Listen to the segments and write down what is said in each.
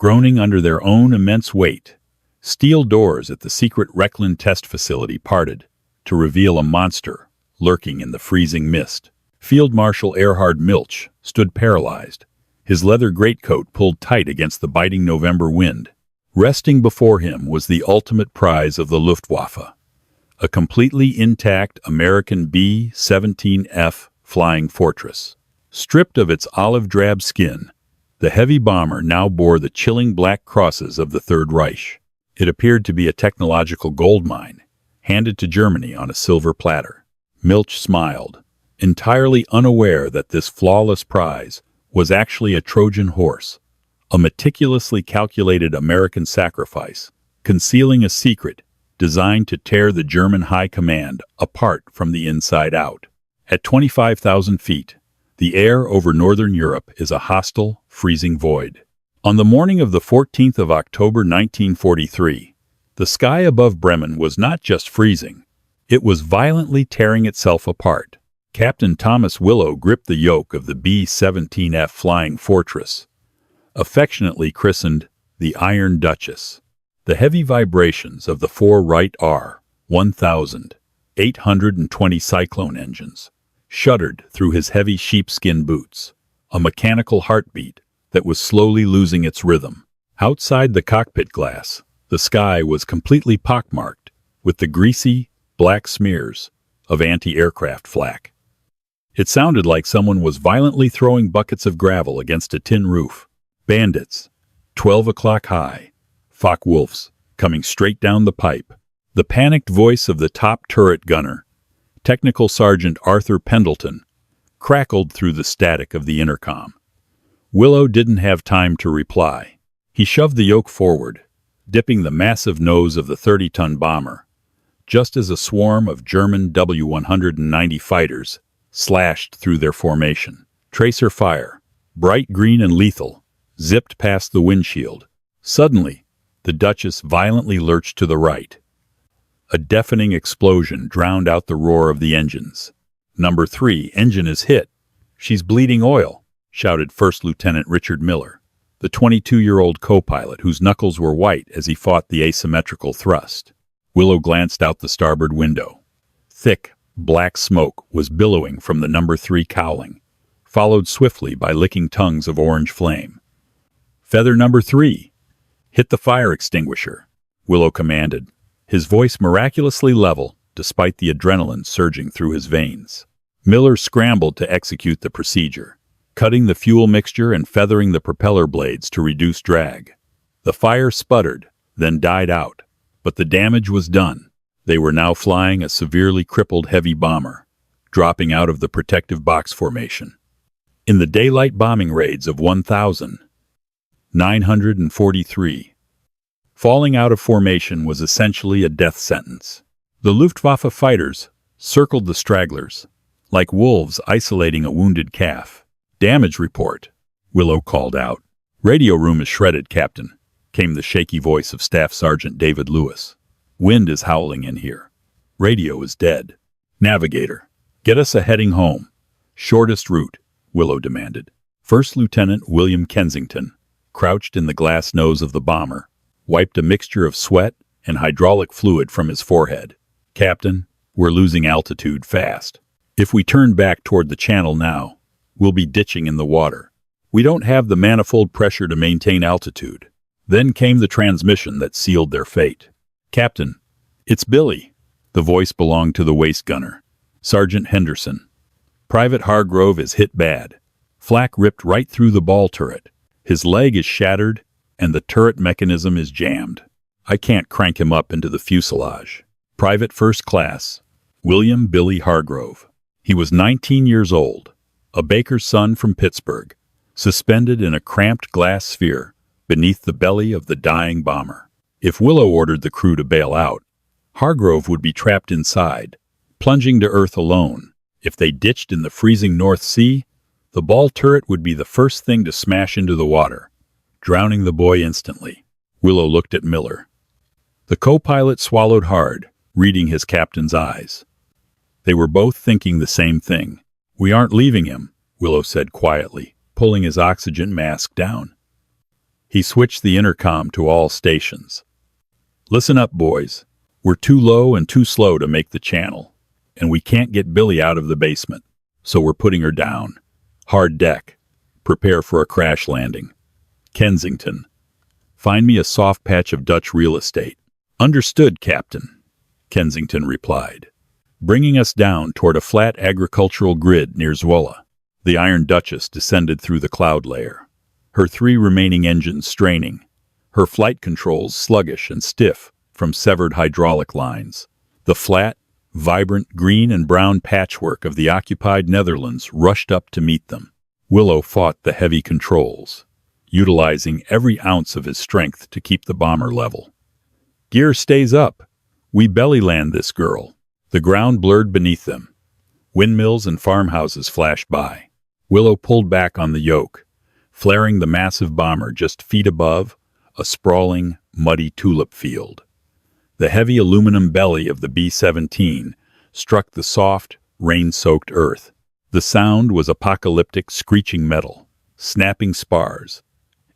groaning under their own immense weight. Steel doors at the secret Reckland test facility parted to reveal a monster lurking in the freezing mist. Field Marshal Erhard Milch stood paralyzed, his leather greatcoat pulled tight against the biting November wind. Resting before him was the ultimate prize of the Luftwaffe, a completely intact American B-17F Flying Fortress. Stripped of its olive-drab skin, the heavy bomber now bore the chilling black crosses of the Third Reich. It appeared to be a technological goldmine, handed to Germany on a silver platter. Milch smiled, entirely unaware that this flawless prize was actually a Trojan horse, a meticulously calculated American sacrifice, concealing a secret designed to tear the German high command apart from the inside out. At 25,000 feet, the air over northern Europe is a hostile, freezing void. On the morning of the 14th of October 1943, the sky above Bremen was not just freezing, it was violently tearing itself apart. Captain Thomas Willow gripped the yoke of the B-17F Flying Fortress, affectionately christened the Iron Duchess. The heavy vibrations of the four Wright R-1820 Cyclone engines shuddered through his heavy sheepskin boots, a mechanical heartbeat that was slowly losing its rhythm. Outside the cockpit glass, the sky was completely pockmarked with the greasy, black smears of anti-aircraft flak. It sounded like someone was violently throwing buckets of gravel against a tin roof. Bandits, 12 o'clock high, Focke-Wulfs, coming straight down the pipe. The panicked voice of the top turret gunner, Technical Sergeant Arthur Pendleton, crackled through the static of the intercom. Willow didn't have time to reply. He shoved the yoke forward, dipping the massive nose of the 30-ton bomber, just as a swarm of German W-190 fighters slashed through their formation. Tracer fire, bright green and lethal, zipped past the windshield. Suddenly, the Duchess violently lurched to the right. A deafening explosion drowned out the roar of the engines. "Number 3, engine is hit. She's bleeding oil," shouted First Lieutenant Richard Miller, the 22-year-old co-pilot whose knuckles were white as he fought the asymmetrical thrust. Willow glanced out the starboard window. Thick, black smoke was billowing from the number 3 cowling, followed swiftly by licking tongues of orange flame. "Feather number 3. Hit the fire extinguisher," Willow commanded, his voice miraculously level despite the adrenaline surging through his veins. Miller scrambled to execute the procedure, cutting the fuel mixture and feathering the propeller blades to reduce drag. The fire sputtered, then died out, but the damage was done. They were now flying a severely crippled heavy bomber, dropping out of the protective box formation. In the daylight bombing raids of 1,943, falling out of formation was essentially a death sentence. The Luftwaffe fighters circled the stragglers, like wolves isolating a wounded calf. "Damage report," Willow called out. "Radio room is shredded, Captain," came the shaky voice of Staff Sergeant David Lewis. "Wind is howling in here. Radio is dead. Navigator, get us a heading home." "Shortest route," Willow demanded. First Lieutenant William Kensington, crouched in the glass nose of the bomber, wiped a mixture of sweat and hydraulic fluid from his forehead. "Captain, we're losing altitude fast. If we turn back toward the channel now, we'll be ditching in the water. We don't have the manifold pressure to maintain altitude." Then came the transmission that sealed their fate. "Captain, it's Billy." The voice belonged to the waist gunner, Sergeant Henderson. "Private Hargrove is hit bad. Flak ripped right through the ball turret. His leg is shattered, and the turret mechanism is jammed. I can't crank him up into the fuselage." Private First Class William Billy Hargrove. He was 19 years old, a baker's son from Pittsburgh, suspended in a cramped glass sphere beneath the belly of the dying bomber. If Willow ordered the crew to bail out, Hargrove would be trapped inside, plunging to earth alone. If they ditched in the freezing North Sea, the ball turret would be the first thing to smash into the water, drowning the boy instantly. Willow looked at Miller. The co-pilot swallowed hard, reading his captain's eyes. They were both thinking the same thing. "We aren't leaving him," Willow said quietly, pulling his oxygen mask down. He switched the intercom to all stations. "Listen up, boys. We're too low and too slow to make the channel, and we can't get Billy out of the basement, so we're putting her down. Hard deck. Prepare for a crash landing. Kensington. Find me a soft patch of Dutch real estate." "Understood, Captain," Kensington replied, bringing us down toward a flat agricultural grid near Zwolle. The Iron Duchess descended through the cloud layer, her 3 remaining engines straining, her flight controls sluggish and stiff from severed hydraulic lines. The flat, vibrant green and brown patchwork of the occupied Netherlands rushed up to meet them. Willow fought the heavy controls, utilizing every ounce of his strength to keep the bomber level. "Gear stays up. We belly land this girl." The ground blurred beneath them. Windmills and farmhouses flashed by. Willow pulled back on the yoke, flaring the massive bomber just feet above a sprawling, muddy tulip field. The heavy aluminum belly of the B17 struck the soft, rain-soaked earth. The sound was apocalyptic screeching metal, snapping spars,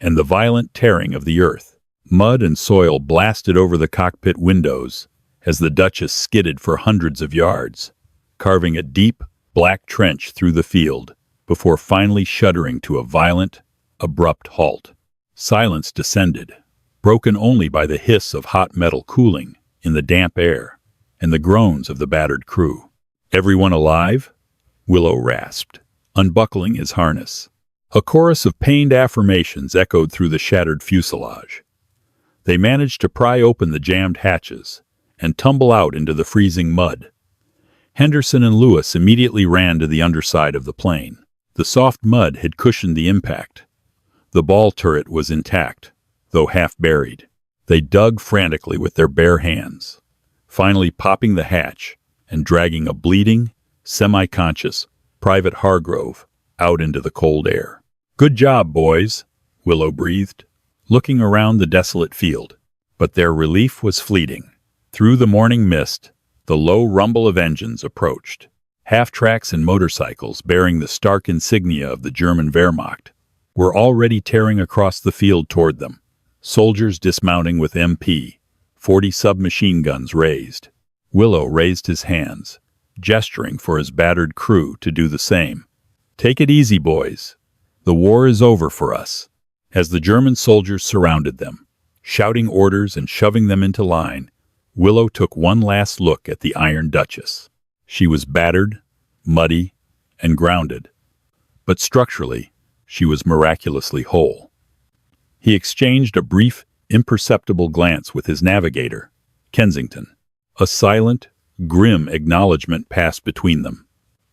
and the violent tearing of the earth. Mud and soil blasted over the cockpit windows as the Duchess skidded for hundreds of yards, carving a deep, black trench through the field before finally shuddering to a violent, abrupt halt. Silence descended, broken only by the hiss of hot metal cooling in the damp air and the groans of the battered crew. "Everyone alive?" Willow rasped, unbuckling his harness. A chorus of pained affirmations echoed through the shattered fuselage. They managed to pry open the jammed hatches and tumble out into the freezing mud. Henderson and Lewis immediately ran to the underside of the plane. The soft mud had cushioned the impact. The ball turret was intact, though half buried. They dug frantically with their bare hands, finally popping the hatch and dragging a bleeding, semi-conscious Private Hargrove out into the cold air. "Good job, boys," Willow breathed, looking around the desolate field. But their relief was fleeting. Through the morning mist, the low rumble of engines approached. Half-tracks and motorcycles bearing the stark insignia of the German Wehrmacht were already tearing across the field toward them, soldiers dismounting with MP-40 submachine guns raised. Willow raised his hands, gesturing for his battered crew to do the same. "Take it easy, boys. The war is over for us." As the German soldiers surrounded them, shouting orders and shoving them into line, Willow took one last look at the Iron Duchess. She was battered, muddy, and grounded, but structurally, she was miraculously whole. He exchanged a brief, imperceptible glance with his navigator, Kensington. A silent, grim acknowledgement passed between them.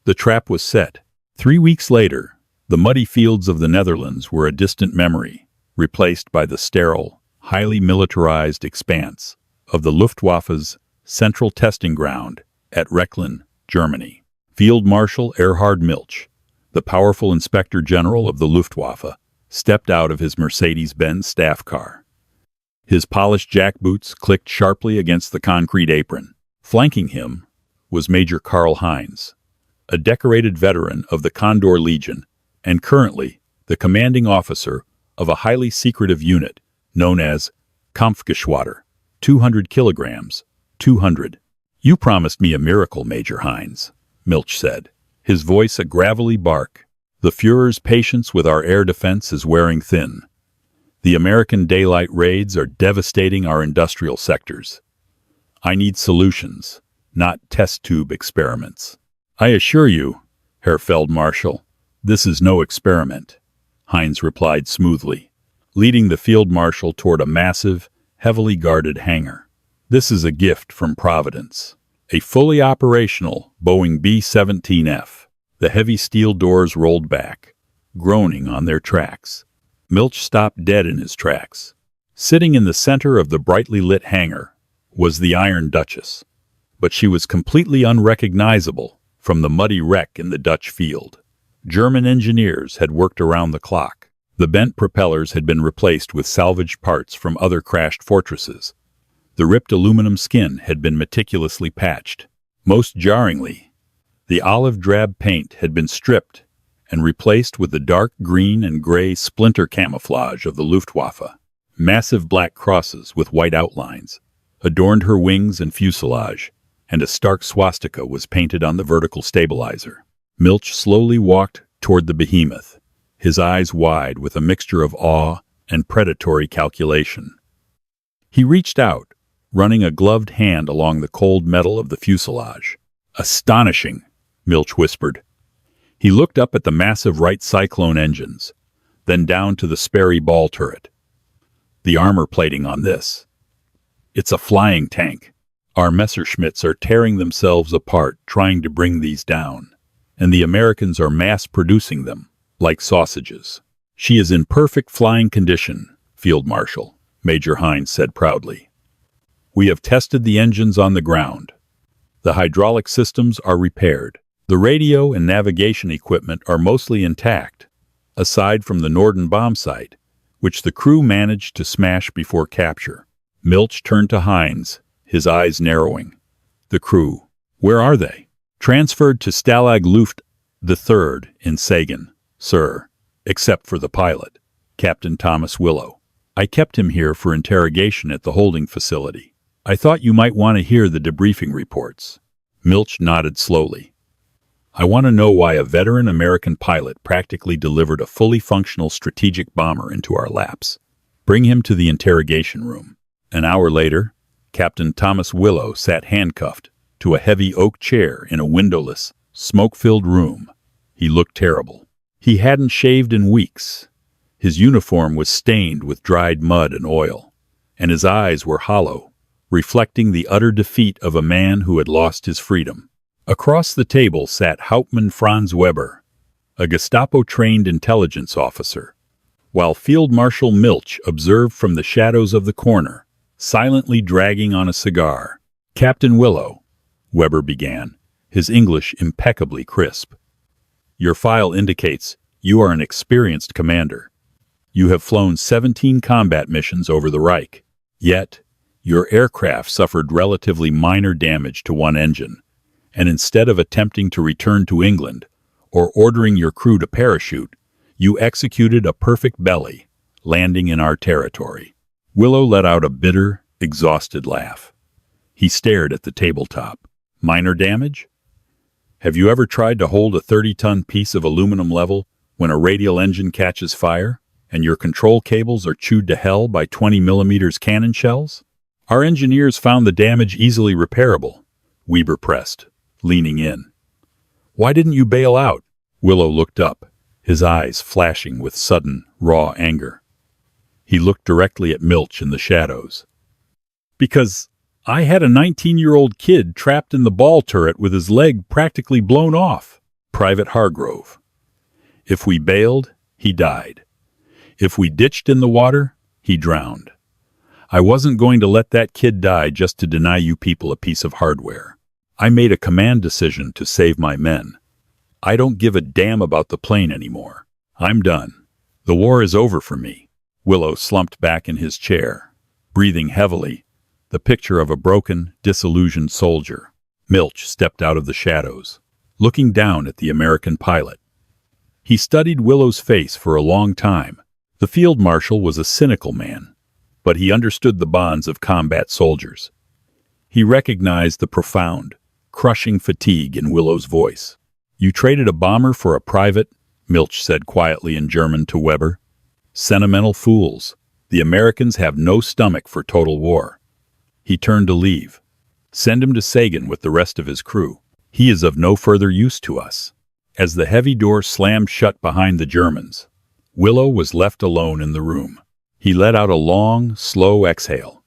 The trap was set. 3 weeks later, the muddy fields of the Netherlands were a distant memory, replaced by the sterile, highly militarized expanse of the Luftwaffe's central testing ground at Rechlin, Germany. Field Marshal Erhard Milch, the powerful Inspector General of the Luftwaffe, stepped out of his Mercedes-Benz staff car. His polished jackboots clicked sharply against the concrete apron. Flanking him was Major Karl Heinz, a decorated veteran of the Condor Legion and currently the commanding officer of a highly secretive unit known as Kampfgeschwader, 200 kilograms, 200. "You promised me a miracle, Major Heinz," Milch said, his voice a gravelly bark. "The Führer's patience with our air defense is wearing thin. The American daylight raids are devastating our industrial sectors. I need solutions, not test tube experiments." "I assure you, Herr Feldmarschall, this is no experiment," Heinz replied smoothly, leading the Field Marshal toward a massive, heavily guarded hangar. "This is a gift from Providence. A fully operational Boeing B-17F." The heavy steel doors rolled back, groaning on their tracks. Milch stopped dead in his tracks. Sitting in the center of the brightly lit hangar was the Iron Duchess, but she was completely unrecognizable from the muddy wreck in the Dutch field. German engineers had worked around the clock. The bent propellers had been replaced with salvaged parts from other crashed fortresses. The ripped aluminum skin had been meticulously patched. Most jarringly, the olive-drab paint had been stripped and replaced with the dark green and gray splinter camouflage of the Luftwaffe. Massive black crosses with white outlines adorned her wings and fuselage, and a stark swastika was painted on the vertical stabilizer. Milch slowly walked toward the behemoth, his eyes wide with a mixture of awe and predatory calculation. He reached out, running a gloved hand along the cold metal of the fuselage. "Astonishing," Milch whispered. He looked up at the massive Wright Cyclone engines, then down to the Sperry ball turret. "The armor plating on this. It's a flying tank. Our Messerschmitts are tearing themselves apart trying to bring these down, and the Americans are mass-producing them, like sausages." "She is in perfect flying condition, Field Marshal," Major Hines said proudly. "We have tested the engines on the ground. The hydraulic systems are repaired. The radio and navigation equipment are mostly intact, aside from the Norden bomb site, which the crew managed to smash before capture." Milch turned to Hines, his eyes narrowing. "The crew, where are they?" "Transferred to Stalag Luft III in Sagan, sir, except for the pilot, Captain Thomas Willow. I kept him here for interrogation at the holding facility. I thought you might want to hear the debriefing reports." Milch nodded slowly. "I want to know why a veteran American pilot practically delivered a fully functional strategic bomber into our laps. Bring him to the interrogation room." An hour later, Captain Thomas Willow sat handcuffed to a heavy oak chair in a windowless, smoke-filled room. He looked terrible. He hadn't shaved in weeks. His uniform was stained with dried mud and oil, and his eyes were hollow, reflecting the utter defeat of a man who had lost his freedom. Across the table sat Hauptmann Franz Weber, a Gestapo-trained intelligence officer, while Field Marshal Milch observed from the shadows of the corner, silently dragging on a cigar. "Captain Willow," Weber began, his English impeccably crisp. "Your file indicates you are an experienced commander. You have flown 17 combat missions over the Reich. Yet, your aircraft suffered relatively minor damage to one engine, and instead of attempting to return to England or ordering your crew to parachute, you executed a perfect belly, landing in our territory." Willow let out a bitter, exhausted laugh. He stared at the tabletop. "Minor damage? Have you ever tried to hold a 30-ton piece of aluminum level when a radial engine catches fire and your control cables are chewed to hell by 20mm cannon shells? Our engineers found the damage easily repairable," Weber pressed, leaning in. "Why didn't you bail out?" Willow looked up, his eyes flashing with sudden, raw anger. He looked directly at Milch in the shadows. "Because I had a 19-year-old kid trapped in the ball turret with his leg practically blown off." Private Hargrove. "If we bailed, he died. If we ditched in the water, he drowned. I wasn't going to let that kid die just to deny you people a piece of hardware. I made a command decision to save my men. I don't give a damn about the plane anymore. I'm done. The war is over for me." Willow slumped back in his chair, breathing heavily, the picture of a broken, disillusioned soldier. Milch stepped out of the shadows, looking down at the American pilot. He studied Willow's face for a long time. The Field Marshal was a cynical man, but he understood the bonds of combat soldiers. He recognized the profound, crushing fatigue in Willow's voice. "You traded a bomber for a private," Milch said quietly in German to Weber. "Sentimental fools. The Americans have no stomach for total war." He turned to leave. "Send him to Sagan with the rest of his crew. He is of no further use to us." As the heavy door slammed shut behind the Germans, Willow was left alone in the room. He let out a long, slow exhale.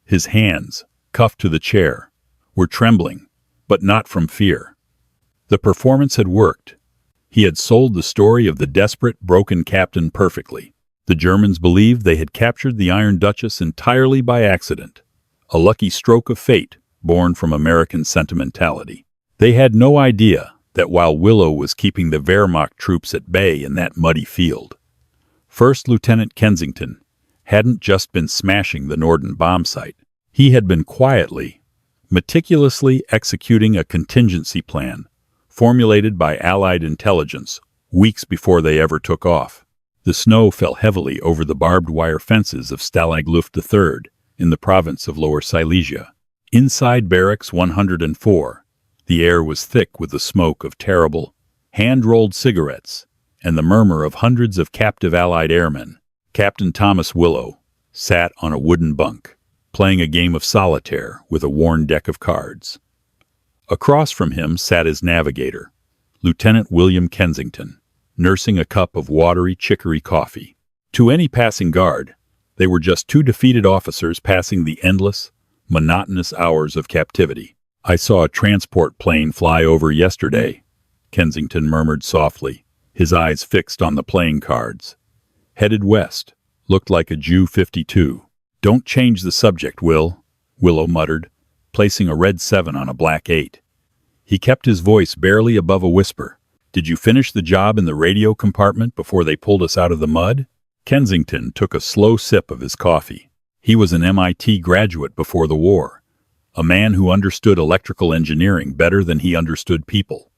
His hands, cuffed to the chair, were trembling, but not from fear. The performance had worked. He had sold the story of the desperate, broken captain perfectly. The Germans believed they had captured the Iron Duchess entirely by accident, a lucky stroke of fate born from American sentimentality. They had no idea that while Willow was keeping the Wehrmacht troops at bay in that muddy field, First Lieutenant Kensington hadn't just been smashing the Norden bomb site. He had been quietly, meticulously executing a contingency plan formulated by Allied intelligence weeks before they ever took off. The The snow fell heavily over the barbed wire fences of Stalag Luft III in the province of Lower Silesia. Inside Barracks 104, the air was thick with the smoke of terrible, hand-rolled cigarettes and the murmur of hundreds of captive Allied airmen. Captain Thomas Willow sat on a wooden bunk, playing a game of solitaire with a worn deck of cards. Across from him sat his navigator, Lieutenant William Kensington, nursing a cup of watery chicory coffee. To any passing guard, they were just two defeated officers passing the endless, monotonous hours of captivity. "I saw a transport plane fly over yesterday," Kensington murmured softly, his eyes fixed on the playing cards. "Headed west, looked like a Ju-52. "Don't change the subject, Will," Willow muttered, placing a red 7 on a black 8. He kept his voice barely above a whisper. "Did you finish the job in the radio compartment before they pulled us out of the mud?" Kensington took a slow sip of his coffee. He was an MIT graduate before the war, a man who understood electrical engineering better than he understood people.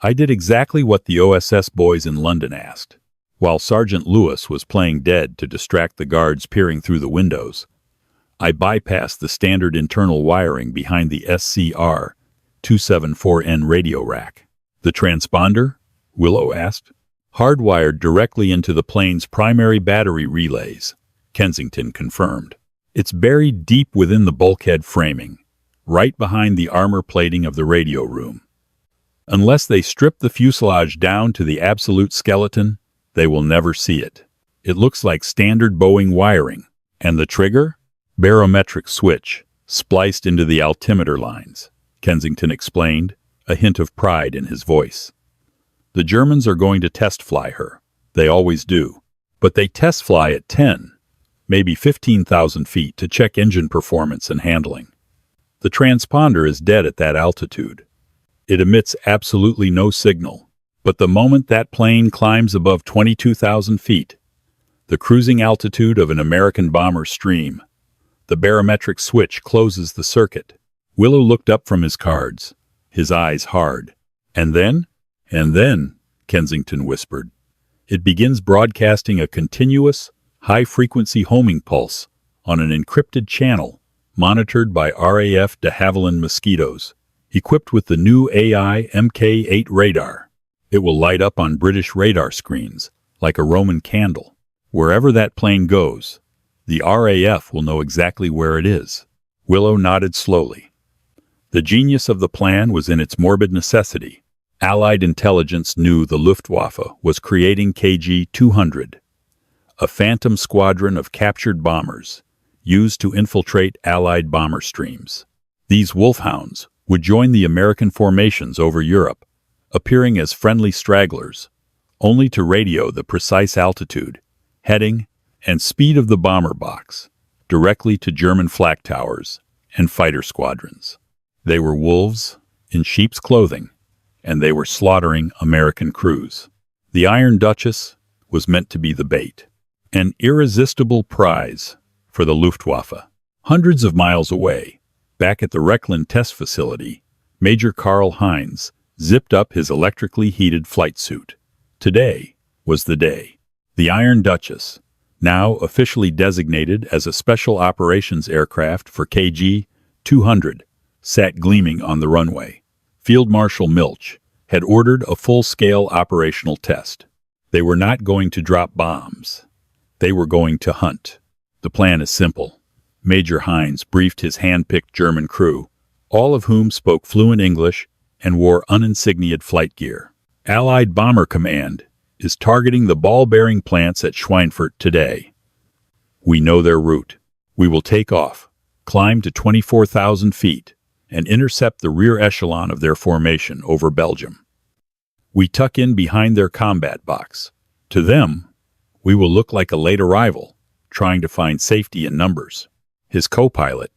"I did exactly what the OSS boys in London asked. While Sergeant Lewis was playing dead to distract the guards peering through the windows, I bypassed the standard internal wiring behind the SCR-274N radio rack." "The transponder?" Willow asked. "Hardwired directly into the plane's primary battery relays," Kensington confirmed. "It's buried deep within the bulkhead framing, right behind the armor plating of the radio room. Unless they strip the fuselage down to the absolute skeleton, they will never see it. It looks like standard Boeing wiring. And the trigger? Barometric switch, spliced into the altimeter lines," Kensington explained, a hint of pride in his voice. "The Germans are going to test fly her. They always do. But they test fly at 10, maybe 15,000 feet to check engine performance and handling. The transponder is dead at that altitude. It emits absolutely no signal. But the moment that plane climbs above 22,000 feet, the cruising altitude of an American bomber's stream, the barometric switch closes the circuit." Willow looked up from his cards, his eyes hard. "And then?" "And then," Kensington whispered, "it begins broadcasting a continuous, high-frequency homing pulse on an encrypted channel monitored by RAF de Havilland mosquitoes, equipped with the new AI Mk8 radar. It will light up on British radar screens like a Roman candle. Wherever that plane goes, the RAF will know exactly where it is." Willow nodded slowly. The genius of the plan was in its morbid necessity. Allied intelligence knew the Luftwaffe was creating KG-200, a phantom squadron of captured bombers used to infiltrate Allied bomber streams. These wolfhounds would join the American formations over Europe, appearing as friendly stragglers, only to radio the precise altitude, heading, and speed of the bomber box directly to German flak towers and fighter squadrons. They were wolves in sheep's clothing, and they were slaughtering American crews. The Iron Duchess was meant to be the bait, an irresistible prize for the Luftwaffe. Hundreds of miles away, back at the Reckland test facility, Major Karl Heinz zipped up his electrically heated flight suit. Today was the day. The Iron Duchess, now officially designated as a special operations aircraft for KG-200, sat gleaming on the runway. Field Marshal Milch had ordered a full-scale operational test. They were not going to drop bombs. They were going to hunt. "The plan is simple," Major Heinz briefed his hand-picked German crew, all of whom spoke fluent English and wore uninsigniated flight gear. "Allied Bomber Command is targeting the ball-bearing plants at Schweinfurt today. We know their route. We will take off, climb to 24,000 feet, and intercept the rear echelon of their formation over Belgium. We tuck in behind their combat box. To them, we will look like a late arrival, trying to find safety in numbers." His co-pilot,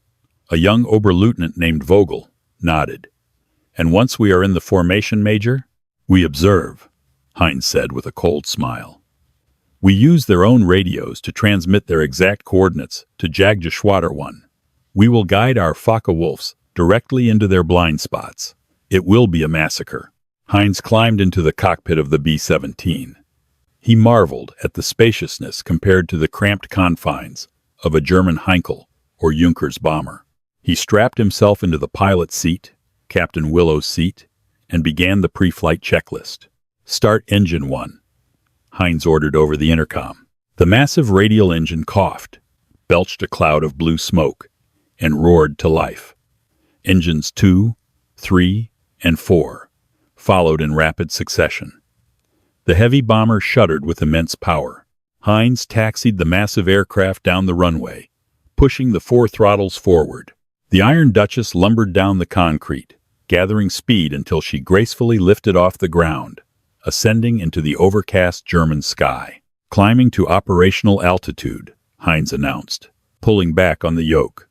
a young Oberleutnant named Vogel, nodded. "And once we are in the formation, Major, we observe," Heinz said with a cold smile. "We use their own radios to transmit their exact coordinates to Jagdgeschwader 1. We will guide our Focke-Wulfs directly into their blind spots. It will be a massacre." Heinz climbed into the cockpit of the B-17. He marveled at the spaciousness compared to the cramped confines of a German Heinkel or Junkers bomber. He strapped himself into the pilot's seat, Captain Willow's seat, and began the pre-flight checklist. "Start engine 1," Heinz ordered over the intercom. The massive radial engine coughed, belched a cloud of blue smoke, and roared to life. Engines 2, 3, and 4 followed in rapid succession. The heavy bomber shuddered with immense power. Heinz taxied the massive aircraft down the runway, pushing the 4 throttles forward. The Iron Duchess lumbered down the concrete, gathering speed until she gracefully lifted off the ground, ascending into the overcast German sky. "Climbing to operational altitude," Heinz announced, pulling back on the yoke.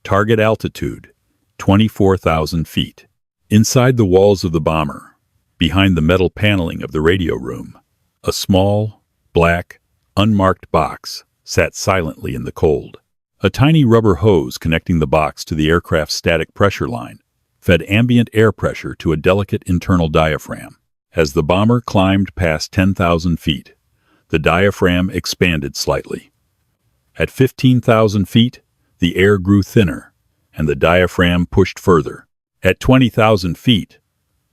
"Target altitude, 24,000 feet. Inside the walls of the bomber, behind the metal paneling of the radio room, a small, black, unmarked box sat silently in the cold. A tiny rubber hose connecting the box to the aircraft's static pressure line fed ambient air pressure to a delicate internal diaphragm. As the bomber climbed past 10,000 feet, the diaphragm expanded slightly. At 15,000 feet, the air grew thinner, and the diaphragm pushed further. At 20,000 feet,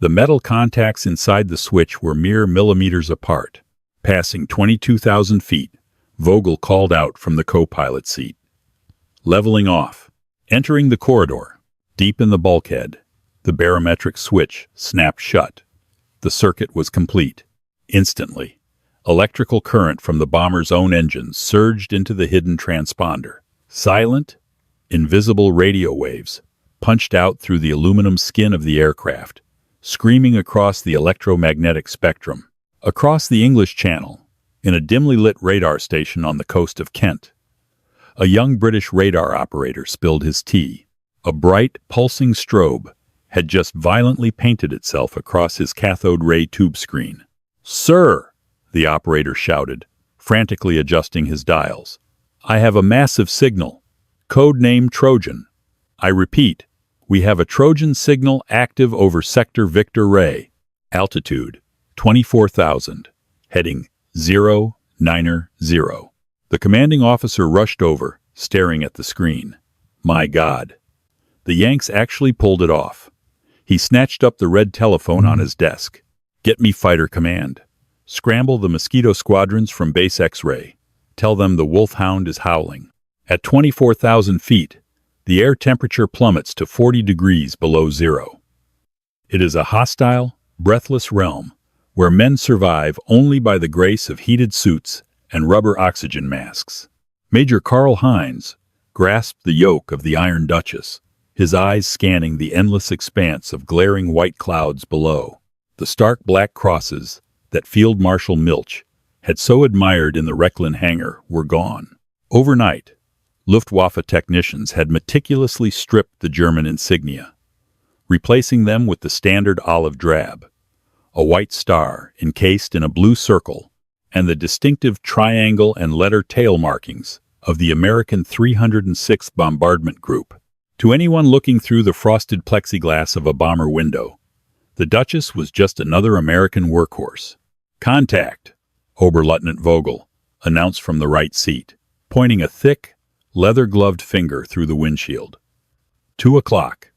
the metal contacts inside the switch were mere millimeters apart. Passing 22,000 feet, Vogel called out from the co-pilot seat. Leveling off. Entering the corridor, deep in the bulkhead, the barometric switch snapped shut. The circuit was complete. Instantly, electrical current from the bomber's own engines surged into the hidden transponder. Silent, invisible radio waves punched out through the aluminum skin of the aircraft, screaming across the electromagnetic spectrum. Across the English Channel, in a dimly lit radar station on the coast of Kent, a young British radar operator spilled his tea. A bright, pulsing strobe had just violently painted itself across his cathode ray tube screen. "Sir," the operator shouted, frantically adjusting his dials, "I have a massive signal. Code name Trojan. I repeat, we have a Trojan signal active over Sector Victor Ray. Altitude, 24,000. Heading 090. The commanding officer rushed over, staring at the screen. My God. The Yanks actually pulled it off. He snatched up the red telephone on his desk. "Get me fighter command. Scramble the Mosquito squadrons from base X-ray. Tell them the Wolfhound is howling." At 24,000 feet, the air temperature plummets to 40 degrees below zero. It is a hostile, breathless realm where men survive only by the grace of heated suits and rubber oxygen masks. Major Karl Heinz grasped the yoke of the Iron Duchess, his eyes scanning the endless expanse of glaring white clouds below. The stark black crosses that Field Marshal Milch had so admired in the Rechlin hangar were gone. Overnight, Luftwaffe technicians had meticulously stripped the German insignia, replacing them with the standard olive drab, a white star encased in a blue circle, and the distinctive triangle and letter tail markings of the American 306th Bombardment Group. To anyone looking through the frosted plexiglass of a bomber window, the Duchess was just another American workhorse. "Contact," Oberleutnant Vogel announced from the right seat, pointing a thick, leather-gloved finger through the windshield. 2 o'clock.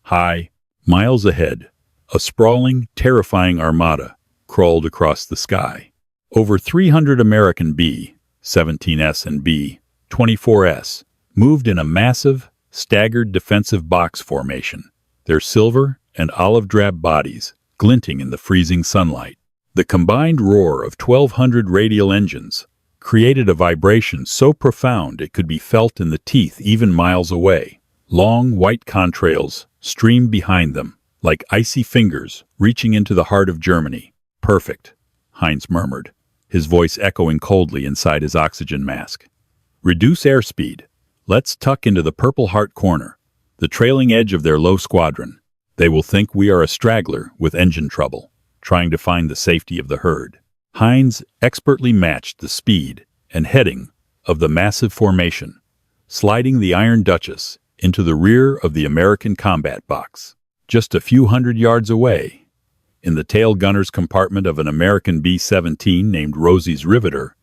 High, miles ahead, a sprawling, terrifying armada crawled across the sky. Over 300 American B-17s and B-24s moved in a massive, staggered defensive box formation, their silver and olive-drab bodies glinting in the freezing sunlight. The combined roar of 1,200 radial engines created a vibration so profound it could be felt in the teeth even miles away. Long, white contrails streamed behind them, like icy fingers reaching into the heart of Germany. "Perfect," Heinz murmured, his voice echoing coldly inside his oxygen mask. "Reduce airspeed. Let's tuck into the Purple Heart corner, the trailing edge of their low squadron. They will think we are a straggler with engine trouble, trying to find the safety of the herd." Heinz expertly matched the speed and heading of the massive formation, sliding the Iron Duchess into the rear of the American combat box. Just a few hundred yards away, In the tail gunner's compartment of an American B-17 named Rosie's Riveter,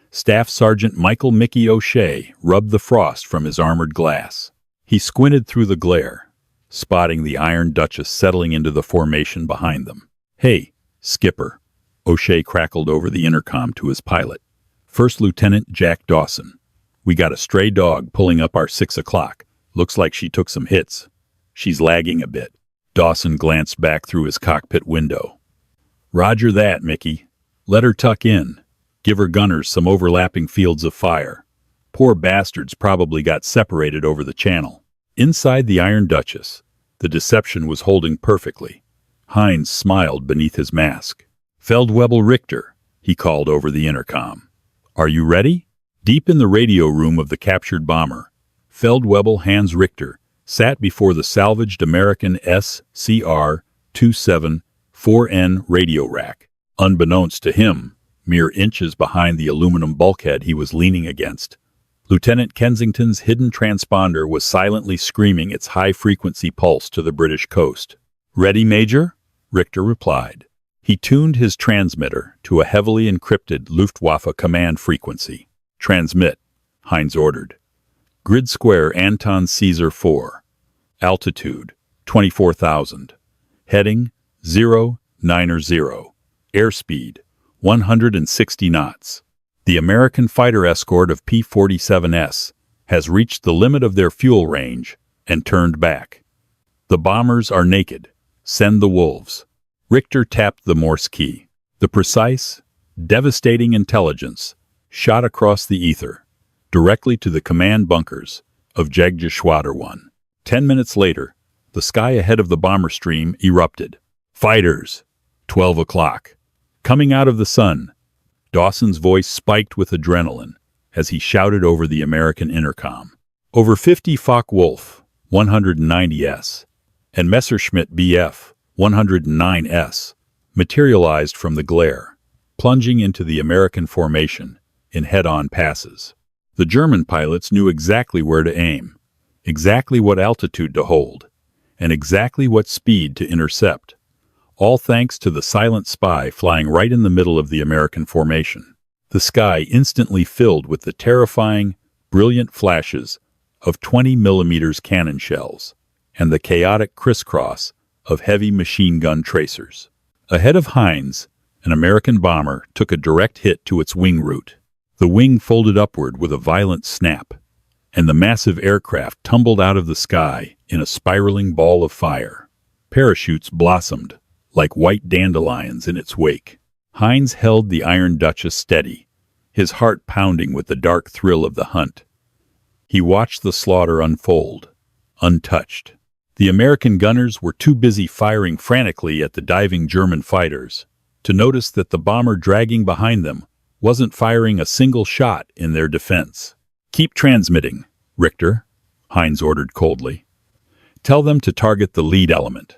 Staff Sergeant Michael Mickey O'Shea rubbed the frost from his armored glass. He squinted through the glare, spotting the Iron Duchess settling into the formation behind them. "Hey, Skipper," O'Shea crackled over the intercom to his pilot. "First Lieutenant Jack Dawson. We got a stray dog pulling up our 6 o'clock. Looks like she took some hits. She's lagging a bit." Dawson glanced back through his cockpit window. "Roger that, Mickey. Let her tuck in. Give her gunners some overlapping fields of fire. Poor bastards probably got separated over the channel." Inside the Iron Duchess, the deception was holding perfectly. Hines smiled beneath his mask. "Feldwebel Richter," he called over the intercom. "Are you ready?" Deep in the radio room of the captured bomber, Feldwebel Hans Richter sat before the salvaged American SCR-274N radio rack. Unbeknownst to him, mere inches behind the aluminum bulkhead he was leaning against, Lieutenant Kensington's hidden transponder was silently screaming its high-frequency pulse to the British coast. "Ready, Major?" Richter replied. He tuned his transmitter to a heavily encrypted Luftwaffe command frequency. "Transmit," Hines ordered. "Grid square Anton Caesar 4. Altitude 24,000. Heading 090. Airspeed 160 knots. The American fighter escort of P-47S has reached the limit of their fuel range and turned back. The bombers are naked. Send the wolves." Richter tapped the Morse key. The precise, devastating intelligence shot across the ether, directly to the command bunkers of Jägerschwader 1. 10 minutes later, the sky ahead of the bomber stream erupted. "Fighters! 12 o'clock. Coming out of the sun." Dawson's voice spiked with adrenaline as he shouted over the American intercom. Over 50 Focke-Wulf 190S and Messerschmitt Bf 109S materialized from the glare, plunging into the American formation in head-on passes. The German pilots knew exactly where to aim, exactly what altitude to hold, and exactly what speed to intercept, all thanks to the silent spy flying right in the middle of the American formation. The sky instantly filled with the terrifying, brilliant flashes of 20mm cannon shells and the chaotic crisscross of heavy machine gun tracers. Ahead of Hines, an American bomber took a direct hit to its wing root. The wing folded upward with a violent snap, and the massive aircraft tumbled out of the sky in a spiraling ball of fire. Parachutes blossomed like white dandelions in its wake. Hines held the Iron Duchess steady, his heart pounding with the dark thrill of the hunt. He watched the slaughter unfold, untouched. The American gunners were too busy firing frantically at the diving German fighters to notice that the bomber dragging behind them wasn't firing a single shot in their defense. "Keep transmitting, Richter," Hines ordered coldly. "Tell them to target the lead element.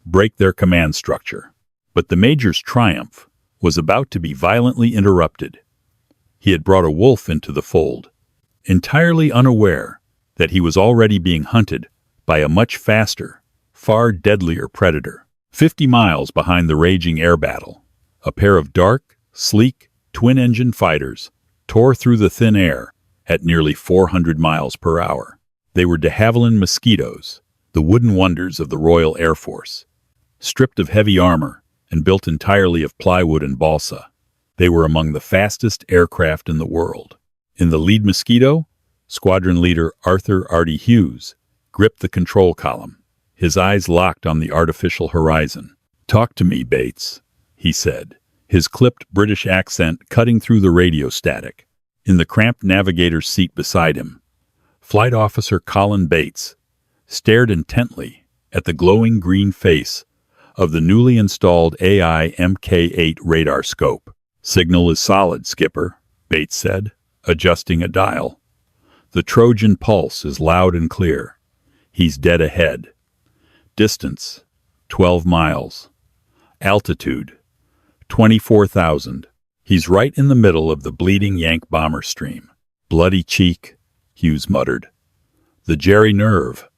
Break their command structure." But the Major's triumph was about to be violently interrupted. He had brought a wolf into the fold, entirely unaware that he was already being hunted by a much faster, far deadlier predator. 50 miles behind the raging air battle, a pair of dark, sleek, twin-engine fighters tore through the thin air at nearly 400 miles per hour. They were de Havilland Mosquitoes, the wooden wonders of the Royal Air Force. Stripped of heavy armor and built entirely of plywood and balsa, they were among the fastest aircraft in the world. In the lead Mosquito, squadron leader Arthur "Artie" Hughes gripped the control column, his eyes locked on the artificial horizon. "Talk to me, Bates," he said, his clipped British accent cutting through the radio static. In the cramped navigator's seat beside him, Flight Officer Colin Bates stared intently at the glowing green face of the newly installed AI Mk8 radar scope. "Signal is solid, Skipper," Bates said, adjusting a dial. "The Trojan pulse is loud and clear. He's dead ahead. Distance, 12 miles. Altitude, 24,000. He's right in the middle of the bleeding Yank bomber stream." "Bloody cheek," Hughes muttered. "The Jerry Nerve,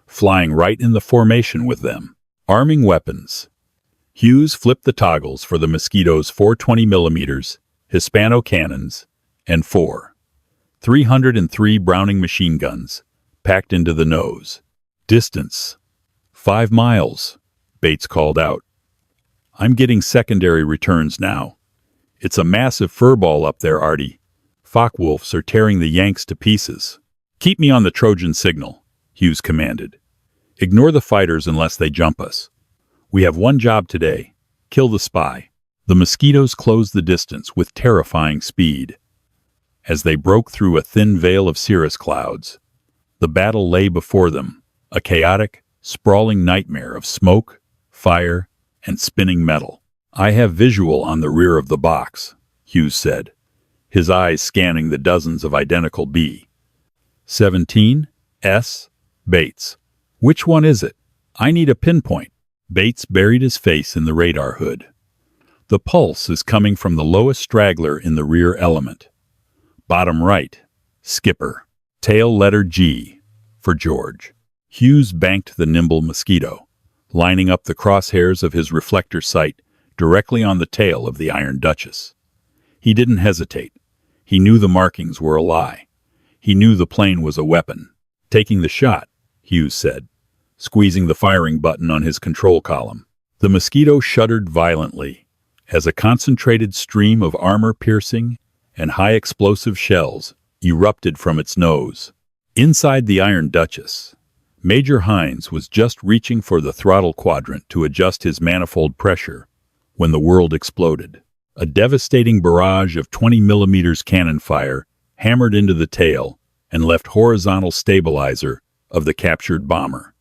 flying right in the formation with them. Arming weapons. Hughes flipped the toggles for the Mosquito's 420mm Hispano cannons and four 303 Browning machine guns packed into the nose. Distance: 5 miles, Bates called out. I'm getting secondary returns now. It's a massive furball up there, Artie. Focke-Wulfs are tearing the Yanks to pieces. Keep me on the Trojan signal, Hughes commanded. Ignore the fighters unless they jump us. We have one job today: kill the spy. The Mosquitoes closed the distance with terrifying speed. As they broke through a thin veil of cirrus clouds, the battle lay before them, a chaotic, sprawling nightmare of smoke, fire, and spinning metal. I have visual on the rear of the box, Hughes said, his eyes scanning the dozens of identical B17 Bates. Which one is it? I need a pinpoint. Bates buried his face in the radar hood. The pulse is coming from the lowest straggler in the rear element. Bottom right, Skipper. Tail letter G for George. Hughes banked the nimble Mosquito, lining up the crosshairs of his reflector sight directly on the tail of the Iron Duchess. He didn't hesitate. He knew the markings were a lie. He knew the plane was a weapon. Taking the shot, Hughes said, squeezing the firing button on his control column. The Mosquito shuddered violently as a concentrated stream of armor-piercing and high-explosive shells erupted from its nose. Inside the Iron Duchess, Major Hines was just reaching for the throttle quadrant to adjust his manifold pressure when the world exploded. A devastating barrage of 20mm cannon fire hammered into the tail and left horizontal stabilizer of the captured bomber.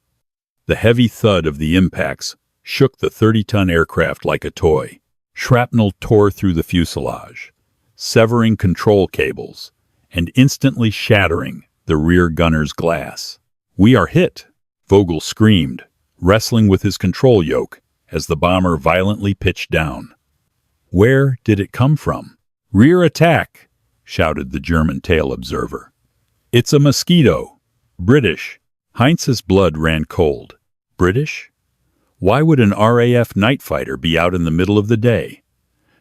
The heavy thud of the impacts shook the 30-ton aircraft like a toy. Shrapnel tore through the fuselage, severing control cables and instantly shattering the rear gunner's glass. "We are hit," Vogel screamed, wrestling with his control yoke as the bomber violently pitched down. Where did it come from? "Rear attack," shouted the German tail observer. "It's a Mosquito. British." Heinz's blood ran cold. British? Why would an RAF night fighter be out in the middle of the day,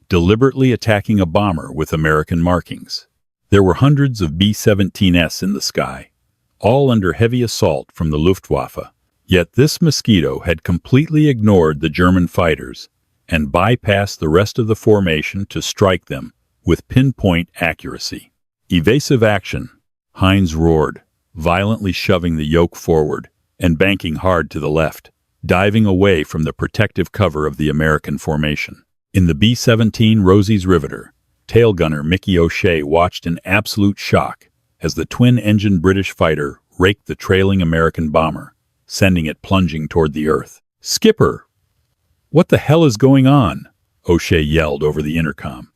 deliberately attacking a bomber with American markings? There were hundreds of B-17s in the sky, all under heavy assault from the Luftwaffe. Yet this Mosquito had completely ignored the German fighters and bypassed the rest of the formation to strike them with pinpoint accuracy. "Evasive action," Heinz roared, violently shoving the yoke forward and banking hard to the left, diving away from the protective cover of the American formation. In the B-17 Rosie's Riveter, tail gunner Mickey O'Shea watched in absolute shock as the twin-engine British fighter raked the trailing American bomber, sending it plunging toward the earth. "Skipper! What the hell is going on?" O'Shea yelled over the intercom.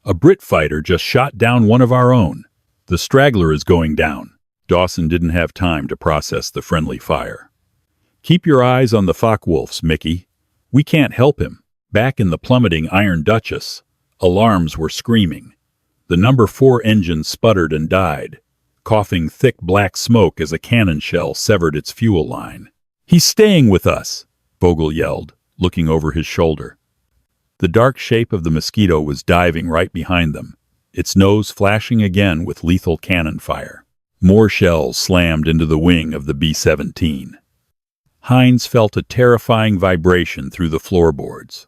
"A Brit fighter just shot down one of our own. The straggler is going down." Dawson didn't have time to process the friendly fire. "Keep your eyes on the Focke-Wulfs, Mickey. We can't help him." Back in the plummeting Iron Duchess, alarms were screaming. The number 4 engine sputtered and died, coughing thick black smoke as a cannon shell severed its fuel line. "He's staying with us," Vogel yelled, looking over his shoulder. The dark shape of the Mosquito was diving right behind them, its nose flashing again with lethal cannon fire. More shells slammed into the wing of the B-17. Heinz felt a terrifying vibration through the floorboards.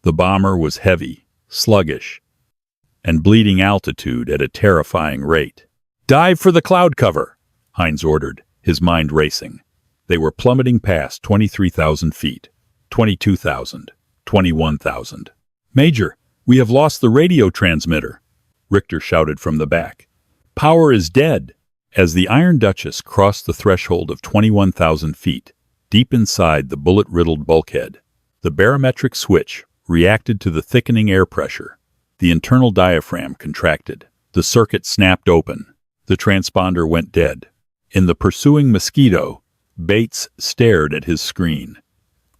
The bomber was heavy, sluggish, and bleeding altitude at a terrifying rate. "Dive for the cloud cover," Heinz ordered, his mind racing. They were plummeting past 23,000 feet, 22,000, 21,000. "Major, we have lost the radio transmitter," Richter shouted from the back. "Power is dead." As the Iron Duchess crossed the threshold of 21,000 feet, deep inside the bullet-riddled bulkhead, the barometric switch reacted to the thickening air pressure. The internal diaphragm contracted. The circuit snapped open. The transponder went dead. In the pursuing Mosquito, Bates stared at his screen.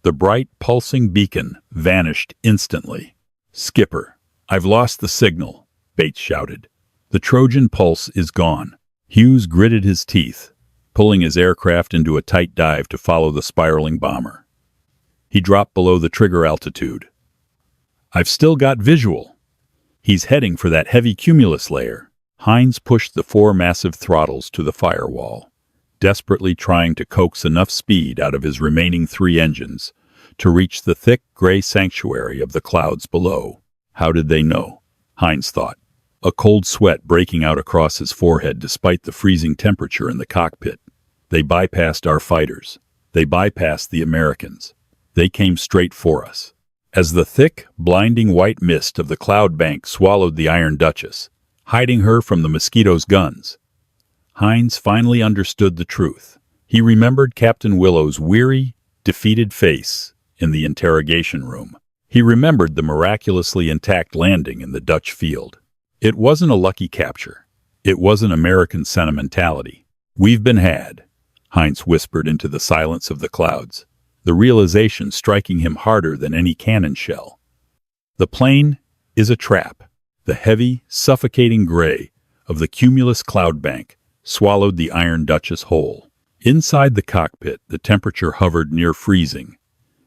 The bright, pulsing beacon vanished instantly. "Skipper, I've lost the signal," Bates shouted. "The Trojan pulse is gone." Hughes gritted his teeth, pulling his aircraft into a tight dive to follow the spiraling bomber. He dropped below the trigger altitude. I've still got visual. He's heading for that heavy cumulus layer. Heinz pushed the 4 massive throttles to the firewall, desperately trying to coax enough speed out of his remaining 3 engines to reach the thick gray sanctuary of the clouds below. How did they know? Heinz thought, a cold sweat breaking out across his forehead despite the freezing temperature in the cockpit. They bypassed our fighters. They bypassed the Americans. They came straight for us. As the thick, blinding white mist of the cloud bank swallowed the Iron Duchess, hiding her from the Mosquito's guns, Heinz finally understood the truth. He remembered Captain Willow's weary, defeated face in the interrogation room. He remembered the miraculously intact landing in the Dutch field. It wasn't a lucky capture. It wasn't American sentimentality. We've been had, Heinz whispered into the silence of the clouds, the realization striking him harder than any cannon shell. The plane is a trap. The heavy, suffocating gray of the cumulus cloud bank swallowed the Iron Duchess whole. Inside the cockpit, the temperature hovered near freezing,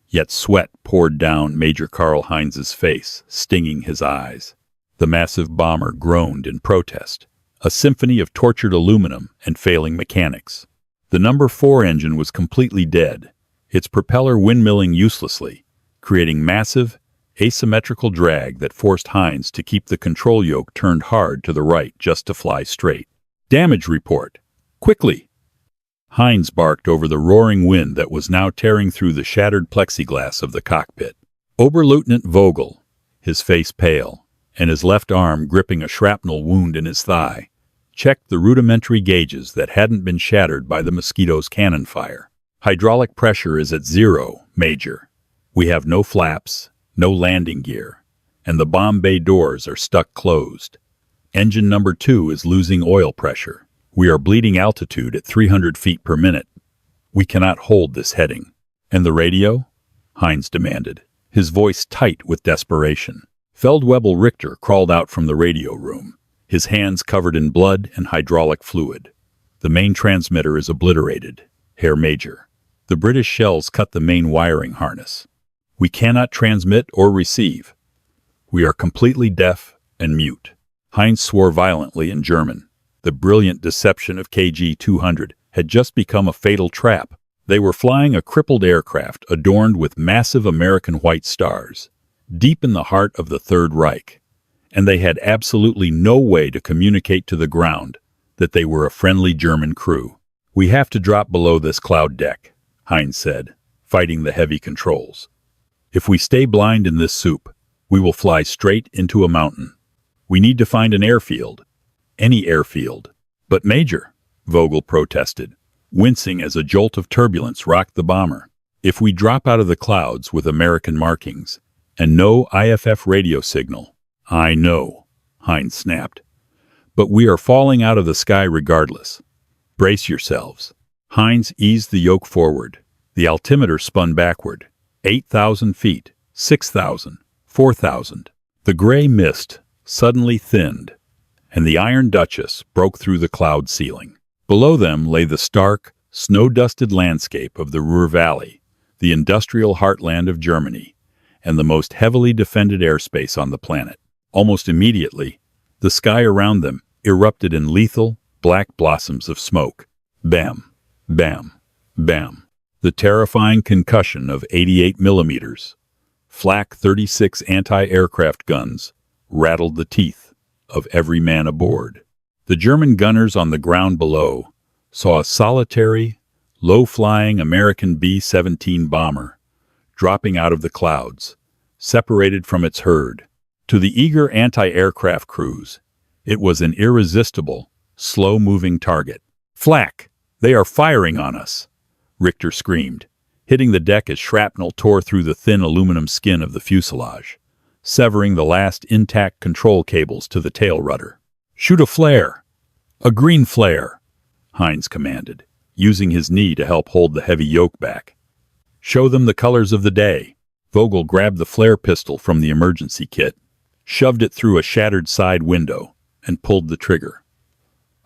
yet sweat poured down Major Karl Heinz's face, stinging his eyes. The massive bomber groaned in protest, a symphony of tortured aluminum and failing mechanics. The number 4 engine was completely dead, its propeller windmilling uselessly, creating massive, asymmetrical drag that forced Heinz to keep the control yoke turned hard to the right just to fly straight. Damage report. Quickly! Heinz barked over the roaring wind that was now tearing through the shattered plexiglass of the cockpit. Oberleutnant Vogel, his face pale, and his left arm gripping a shrapnel wound in his thigh, checked the rudimentary gauges that hadn't been shattered by the Mosquito's cannon fire. Hydraulic pressure is at 0, Major. We have no flaps, no landing gear, and the bomb bay doors are stuck closed. Engine number 2 is losing oil pressure. We are bleeding altitude at 300 feet per minute. We cannot hold this heading. And the radio? Heinz demanded, his voice tight with desperation. Feldwebel Richter crawled out from the radio room, his hands covered in blood and hydraulic fluid. The main transmitter is obliterated, Herr Major. The British shells cut the main wiring harness. We cannot transmit or receive. We are completely deaf and mute. Heinz swore violently in German. The brilliant deception of KG-200 had just become a fatal trap. They were flying a crippled aircraft adorned with massive American white stars, deep in the heart of the Third Reich, and they had absolutely no way to communicate to the ground that they were a friendly German crew. We have to drop below this cloud deck, Heinz said, fighting the heavy controls. If we stay blind in this soup, we will fly straight into a mountain. We need to find an airfield. Any airfield. But Major, Vogel protested, wincing as a jolt of turbulence rocked the bomber. If we drop out of the clouds with American markings, and no IFF radio signal. I know, Heinz snapped. But we are falling out of the sky regardless. Brace yourselves. Heinz eased the yoke forward. The altimeter spun backward. 8,000 feet, 6,000, 4,000. The gray mist suddenly thinned, and the Iron Duchess broke through the cloud ceiling. Below them lay the stark, snow-dusted landscape of the Ruhr Valley, the industrial heartland of Germany, and the most heavily defended airspace on the planet. Almost immediately, the sky around them erupted in lethal, black blossoms of smoke. Bam, bam, bam. The terrifying concussion of 88 millimeters, Flak 36 anti-aircraft guns rattled the teeth of every man aboard. The German gunners on the ground below saw a solitary, low-flying American B-17 bomber dropping out of the clouds, separated from its herd. To the eager anti-aircraft crews, it was an irresistible, slow-moving target. Flak! They are firing on us! Richter screamed, hitting the deck as shrapnel tore through the thin aluminum skin of the fuselage, severing the last intact control cables to the tail rudder. Shoot a flare! A green flare! Heinz commanded, using his knee to help hold the heavy yoke back. Show them the colors of the day. Vogel grabbed the flare pistol from the emergency kit, shoved it through a shattered side window, and pulled the trigger.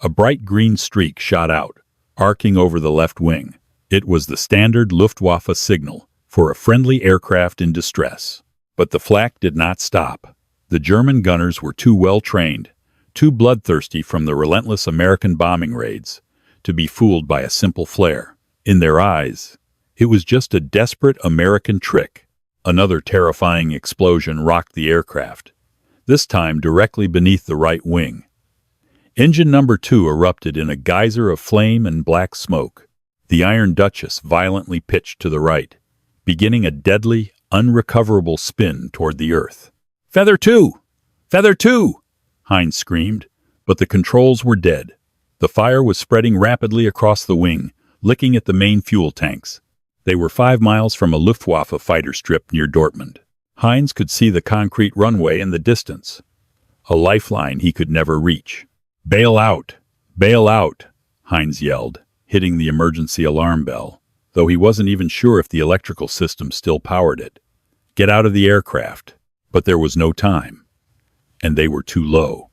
A bright green streak shot out, arcing over the left wing. It was the standard Luftwaffe signal for a friendly aircraft in distress. But the flak did not stop. The German gunners were too well trained, too bloodthirsty from the relentless American bombing raids, to be fooled by a simple flare. In their eyes, it was just a desperate American trick. Another terrifying explosion rocked the aircraft, this time directly beneath the right wing. Engine number 2 erupted in a geyser of flame and black smoke. The Iron Duchess violently pitched to the right, beginning a deadly, unrecoverable spin toward the earth. "Feather 2! Feather 2!" Heinz screamed, but the controls were dead. The fire was spreading rapidly across the wing, licking at the main fuel tanks. They were 5 miles from a Luftwaffe fighter strip near Dortmund. Heinz could see the concrete runway in the distance, a lifeline he could never reach. "Bail out! Bail out!" Heinz yelled, hitting the emergency alarm bell, though he wasn't even sure if the electrical system still powered it. "Get out of the aircraft." But there was no time, and they were too low.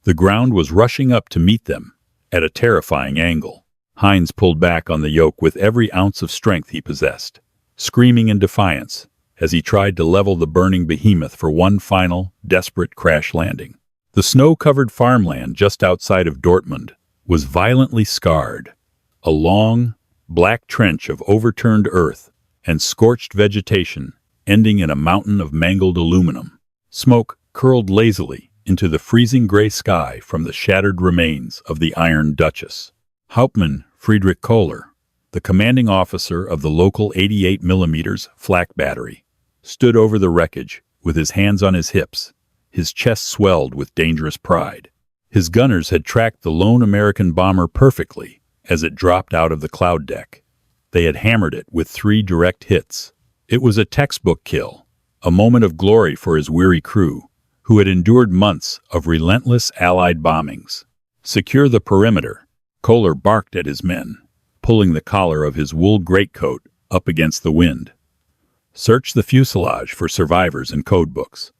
The ground was rushing up to meet them, at a terrifying angle. Heinz pulled back on the yoke with every ounce of strength he possessed, screaming in defiance as he tried to level the burning behemoth for one final, desperate crash landing. The snow-covered farmland just outside of Dortmund was violently scarred, a long, black trench of overturned earth and scorched vegetation ending in a mountain of mangled aluminum. Smoke curled lazily into the freezing gray sky from the shattered remains of the Iron Duchess. Hauptmann Friedrich Kohler, the commanding officer of the local 88mm flak battery, stood over the wreckage with his hands on his hips, his chest swelled with dangerous pride. His gunners had tracked the lone American bomber perfectly as it dropped out of the cloud deck. They had hammered it with 3 direct hits. It was a textbook kill, a moment of glory for his weary crew, who had endured months of relentless Allied bombings. "Secure the perimeter," Kohler barked at his men, pulling the collar of his wool greatcoat up against the wind. "Search the fuselage for survivors and codebooks.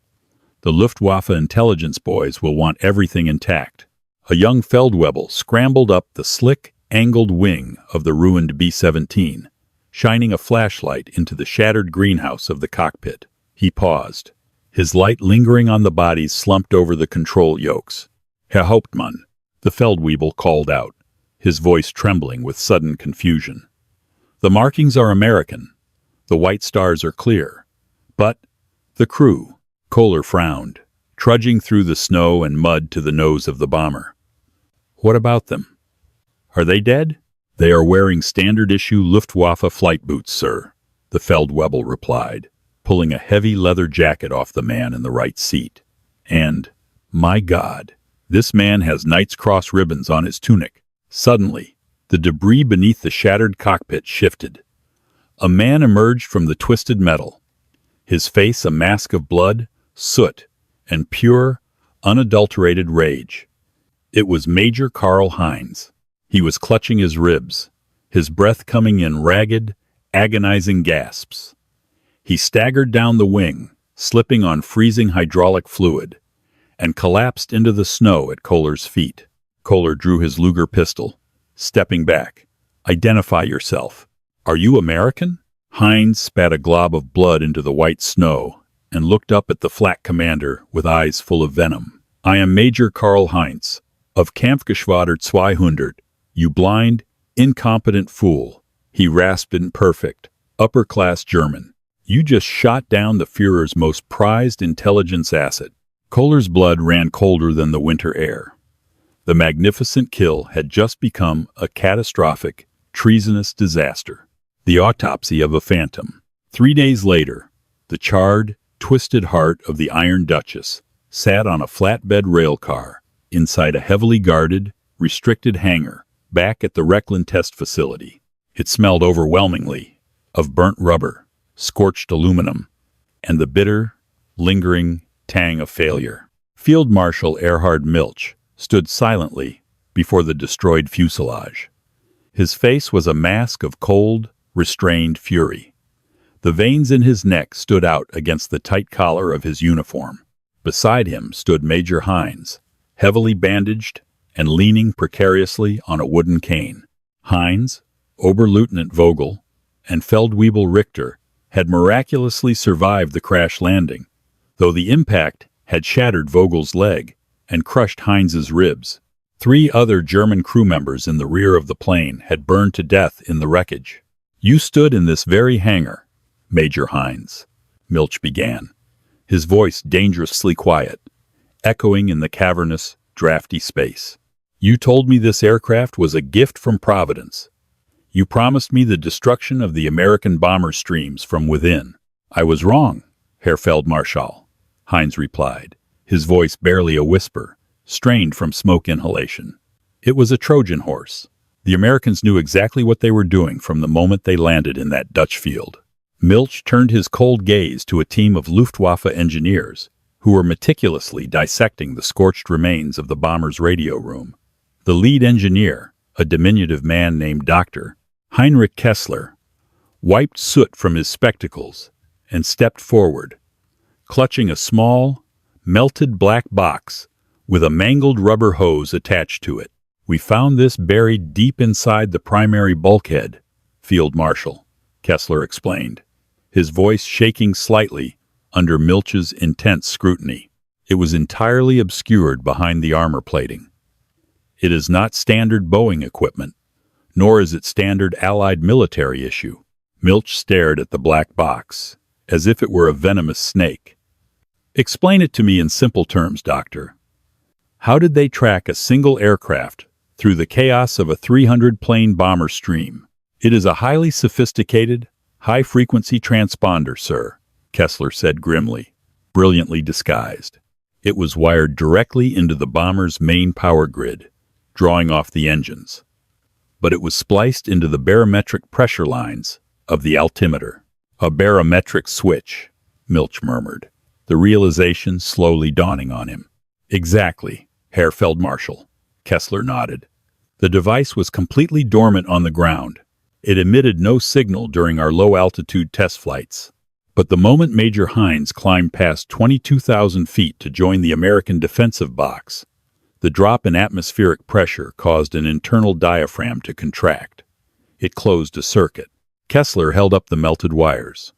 The Luftwaffe intelligence boys will want everything intact." A young Feldwebel scrambled up the slick, angled wing of the ruined B17, shining a flashlight into the shattered greenhouse of the cockpit. He paused, his light lingering on the bodies slumped over the control yokes. "Herr Hauptmann," the Feldwebel called out, his voice trembling with sudden confusion. "The markings are American. The white stars are clear. But the crew," Kohler frowned, trudging through the snow and mud to the nose of the bomber. "What about them? Are they dead?" "They are wearing standard-issue Luftwaffe flight boots, sir," the Feldwebel replied, pulling a heavy leather jacket off the man in the right seat. "And, my God, this man has Knight's Cross ribbons on his tunic." Suddenly, the debris beneath the shattered cockpit shifted. A man emerged from the twisted metal, his face a mask of blood, soot, and pure, unadulterated rage. It was Major Karl Heinz. He was clutching his ribs, his breath coming in ragged, agonizing gasps. He staggered down the wing, slipping on freezing hydraulic fluid, and collapsed into the snow at Kohler's feet. Kohler drew his Luger pistol, stepping back. "Identify yourself. Are you American?" Heinz spat a glob of blood into the white snow and looked up at the flak commander with eyes full of venom. "I am Major Karl Heinz, of Kampfgeschwader 200, you blind, incompetent fool," he rasped in perfect, upper-class German. "You just shot down the Führer's most prized intelligence asset." Kohler's blood ran colder than the winter air. The magnificent kill had just become a catastrophic, treasonous disaster. The autopsy of a phantom. 3 days later, the charred, twisted heart of the Iron Duchess sat on a flatbed rail car inside a heavily guarded, restricted hangar back at the Reckland test facility. It smelled overwhelmingly of burnt rubber, scorched aluminum, and the bitter, lingering tang of failure. Field Marshal Erhard Milch stood silently before the destroyed fuselage. His face was a mask of cold, restrained fury. The veins in his neck stood out against the tight collar of his uniform. Beside him stood Major Heinz, heavily bandaged and leaning precariously on a wooden cane. Heinz, Oberleutnant Vogel, and Feldwebel Richter had miraculously survived the crash landing, though the impact had shattered Vogel's leg and crushed Heinz's ribs. 3 other German crew members in the rear of the plane had burned to death in the wreckage. "You stood in this very hangar, Major Heinz," Milch began, his voice dangerously quiet, echoing in the cavernous, drafty space. "You told me this aircraft was a gift from Providence. You promised me the destruction of the American bomber streams from within." "I was wrong, Herr Feldmarschall," Heinz replied, his voice barely a whisper, strained from smoke inhalation. "It was a Trojan horse. The Americans knew exactly what they were doing from the moment they landed in that Dutch field." Milch turned his cold gaze to a team of Luftwaffe engineers who were meticulously dissecting the scorched remains of the bomber's radio room. The lead engineer, a diminutive man named Dr. Heinrich Kessler, wiped soot from his spectacles and stepped forward, clutching a small, melted black box with a mangled rubber hose attached to it. "We found this buried deep inside the primary bulkhead, Field Marshal," Kessler explained, his voice shaking slightly under Milch's intense scrutiny. "It was entirely obscured behind the armor plating. It is not standard Boeing equipment, nor is it standard Allied military issue." Milch stared at the black box, as if it were a venomous snake. "Explain it to me in simple terms, Doctor. How did they track a single aircraft through the chaos of a 300-plane bomber stream?" "It is a highly sophisticated, high-frequency transponder, sir," Kessler said grimly, brilliantly disguised. "It was wired directly into the bomber's main power grid, drawing off the engines. But it was spliced into the barometric pressure lines of the altimeter." "A barometric switch," Milch murmured, the realization slowly dawning on him. "Exactly, Herr Feldmarschall," Kessler nodded. "The device was completely dormant on the ground. It emitted no signal during our low-altitude test flights. But the moment Major Heinz climbed past 22,000 feet to join the American defensive box, the drop in atmospheric pressure caused an internal diaphragm to contract. It closed a circuit." Kessler held up the melted wires.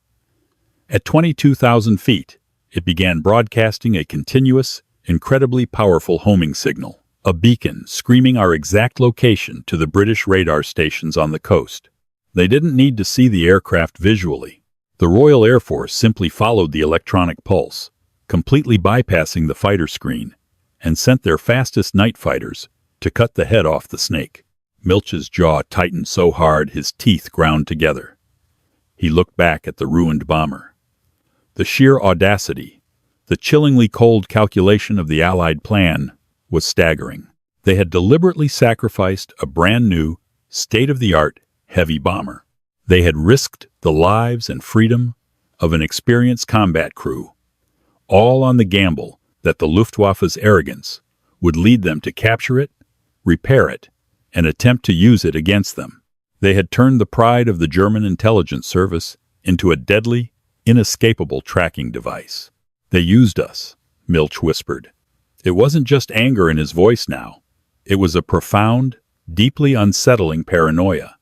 "At 22,000 feet, it began broadcasting a continuous, incredibly powerful homing signal, a beacon screaming our exact location to the British radar stations on the coast. They didn't need to see the aircraft visually. The Royal Air Force simply followed the electronic pulse, completely bypassing the fighter screen, and sent their fastest night fighters to cut the head off the snake." Milch's jaw tightened so hard his teeth ground together. He looked back at the ruined bomber. The sheer audacity, the chillingly cold calculation of the Allied plan was staggering. They had deliberately sacrificed a brand-new, state-of-the-art heavy bomber. They had risked the lives and freedom of an experienced combat crew, all on the gamble that the Luftwaffe's arrogance would lead them to capture it, repair it, and attempt to use it against them. They had turned the pride of the German intelligence service into a deadly, inescapable tracking device. "They used us," Milch whispered. It wasn't just anger in his voice now. It was a profound, deeply unsettling paranoia.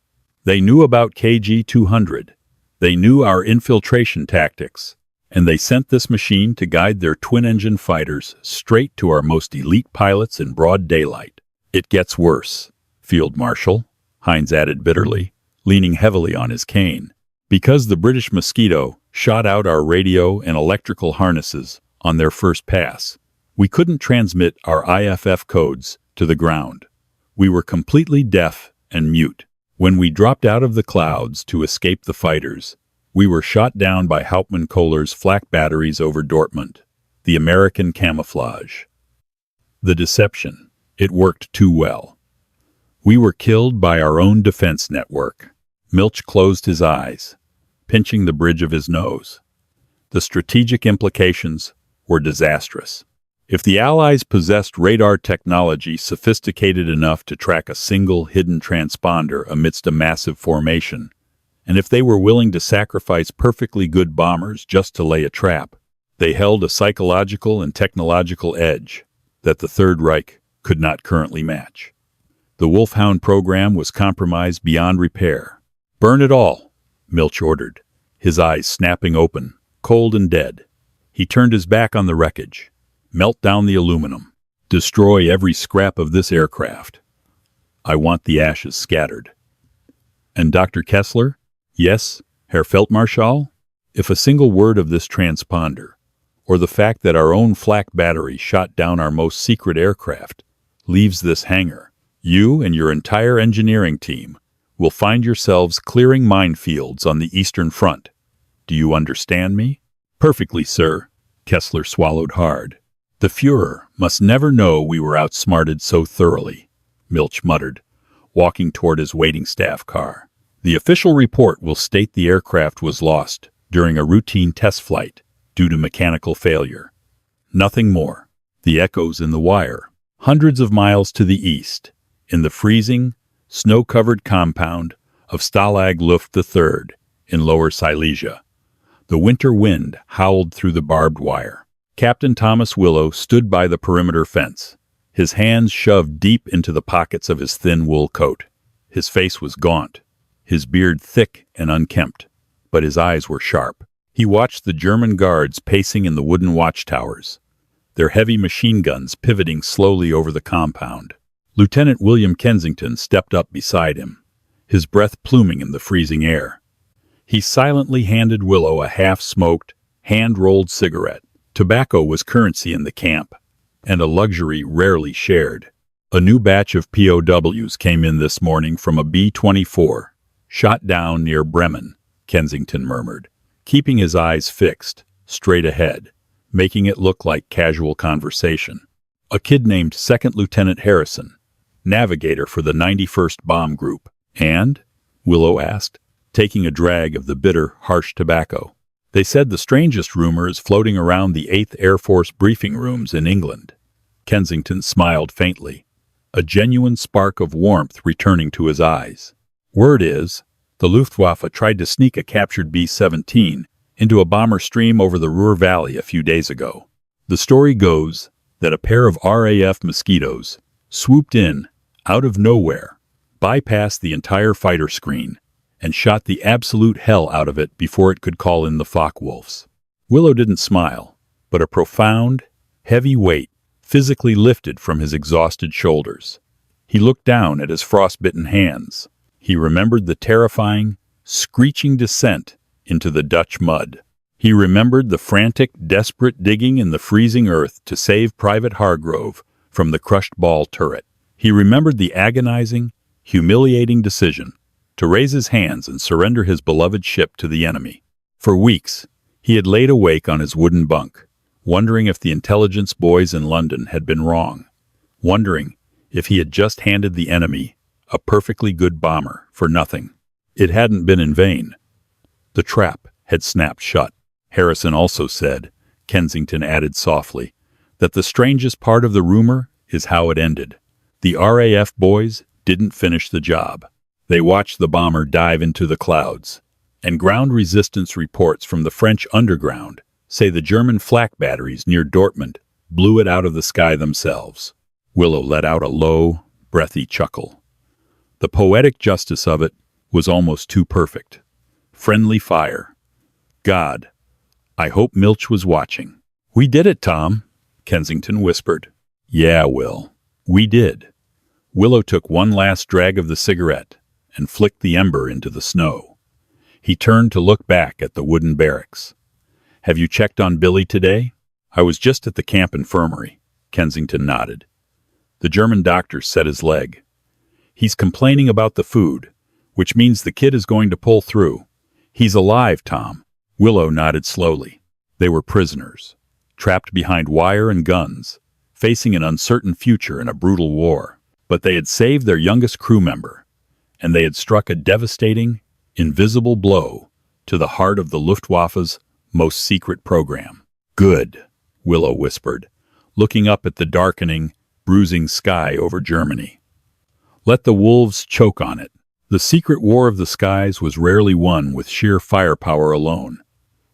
They knew about KG-200. They knew our infiltration tactics. And they sent this machine to guide their twin-engine fighters straight to our most elite pilots in broad daylight. "It gets worse, Field Marshal," Heinz added bitterly, leaning heavily on his cane. "Because the British Mosquito shot out our radio and electrical harnesses on their first pass, we couldn't transmit our IFF codes to the ground. We were completely deaf and mute. When we dropped out of the clouds to escape the fighters, we were shot down by Hauptmann Kohler's flak batteries over Dortmund, the American camouflage. The deception, it worked too well. We were killed by our own defense network." Milch closed his eyes, pinching the bridge of his nose. The strategic implications were disastrous. If the Allies possessed radar technology sophisticated enough to track a single hidden transponder amidst a massive formation, and if they were willing to sacrifice perfectly good bombers just to lay a trap, they held a psychological and technological edge that the Third Reich could not currently match. The Wolfhound program was compromised beyond repair. "Burn it all," Milch ordered, his eyes snapping open, cold and dead. He turned his back on the wreckage, melt down the aluminum, destroy every scrap of this aircraft. I want the ashes scattered. And Dr. Kessler? Yes, Herr Feldmarschall? If a single word of this transponder, or the fact that our own flak battery shot down our most secret aircraft, leaves this hangar, you and your entire engineering team will find yourselves clearing minefields on the Eastern Front. Do you understand me? Perfectly, sir. Kessler swallowed hard. The Führer must never know we were outsmarted so thoroughly, Milch muttered, walking toward his waiting staff car. The official report will state the aircraft was lost during a routine test flight due to mechanical failure. Nothing more. The echoes in the wire, hundreds of miles to the east, in the freezing, snow-covered compound of Stalag Luft III in Lower Silesia. The winter wind howled through the barbed wire. Captain Thomas Willow stood by the perimeter fence, his hands shoved deep into the pockets of his thin wool coat. His face was gaunt, his beard thick and unkempt, but his eyes were sharp. He watched the German guards pacing in the wooden watchtowers, their heavy machine guns pivoting slowly over the compound. Lieutenant William Kensington stepped up beside him, his breath pluming in the freezing air. He silently handed Willow a half-smoked, hand-rolled cigarette. Tobacco was currency in the camp, and a luxury rarely shared. A new batch of POWs came in this morning from a B-24, shot down near Bremen, Kensington murmured, keeping his eyes fixed, straight ahead, making it look like casual conversation. A kid named Second Lieutenant Harrison, navigator for the 91st Bomb Group. And? Willow asked, taking a drag of the bitter, harsh tobacco. They said the strangest rumor is floating around the 8th Air Force briefing rooms in England. Kensington smiled faintly, a genuine spark of warmth returning to his eyes. Word is, the Luftwaffe tried to sneak a captured B-17 into a bomber stream over the Ruhr Valley a few days ago. The story goes that a pair of RAF Mosquitoes swooped in, out of nowhere, bypassed the entire fighter screen, and shot the absolute hell out of it before it could call in the Focke-Wulfs. Willow didn't smile, but a profound, heavy weight physically lifted from his exhausted shoulders. He looked down at his frostbitten hands. He remembered the terrifying, screeching descent into the Dutch mud. He remembered the frantic, desperate digging in the freezing earth to save Private Hargrove from the crushed ball turret. He remembered the agonizing, humiliating decision to raise his hands and surrender his beloved ship to the enemy. For weeks, he had laid awake on his wooden bunk, wondering if the intelligence boys in London had been wrong, wondering if he had just handed the enemy a perfectly good bomber for nothing. It hadn't been in vain. The trap had snapped shut. Harrison also said, Kensington added softly, that the strangest part of the rumor is how it ended. The RAF boys didn't finish the job. They watched the bomber dive into the clouds, and ground resistance reports from the French underground say the German flak batteries near Dortmund blew it out of the sky themselves. Willow let out a low, breathy chuckle. The poetic justice of it was almost too perfect. Friendly fire. God, I hope Milch was watching. We did it, Tom, Kensington whispered. Yeah, Will, we did. Willow took one last drag of the cigarette and flicked the ember into the snow. He turned to look back at the wooden barracks. Have you checked on Billy today? I was just at the camp infirmary. Kensington nodded. The German doctor set his leg. He's complaining about the food, which means the kid is going to pull through. He's alive, Tom. Willow nodded slowly. They were prisoners, trapped behind wire and guns, facing an uncertain future in a brutal war. But they had saved their youngest crew member, and they had struck a devastating, invisible blow to the heart of the Luftwaffe's most secret program. Good, Willow whispered, looking up at the darkening, bruising sky over Germany. Let the wolves choke on it. The secret war of the skies was rarely won with sheer firepower alone.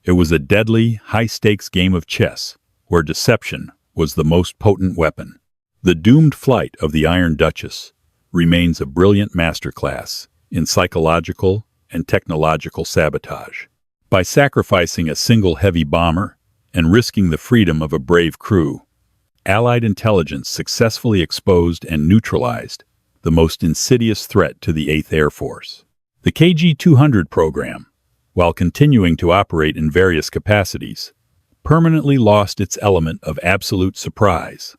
It was a deadly, high-stakes game of chess, where deception was the most potent weapon. The doomed flight of the Iron Duchess remains a brilliant masterclass in psychological and technological sabotage. By sacrificing a single heavy bomber and risking the freedom of a brave crew, Allied intelligence successfully exposed and neutralized the most insidious threat to the 8th Air Force. The KG-200 program, while continuing to operate in various capacities, permanently lost its element of absolute surprise,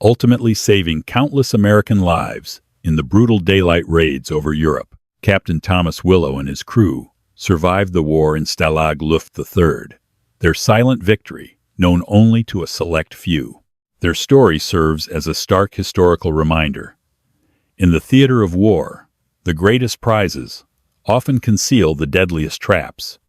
ultimately saving countless American lives in the brutal daylight raids over Europe. Captain Thomas Willow and his crew survived the war in Stalag Luft III, their silent victory known only to a select few. Their story serves as a stark historical reminder. In the theater of war, the greatest prizes often conceal the deadliest traps.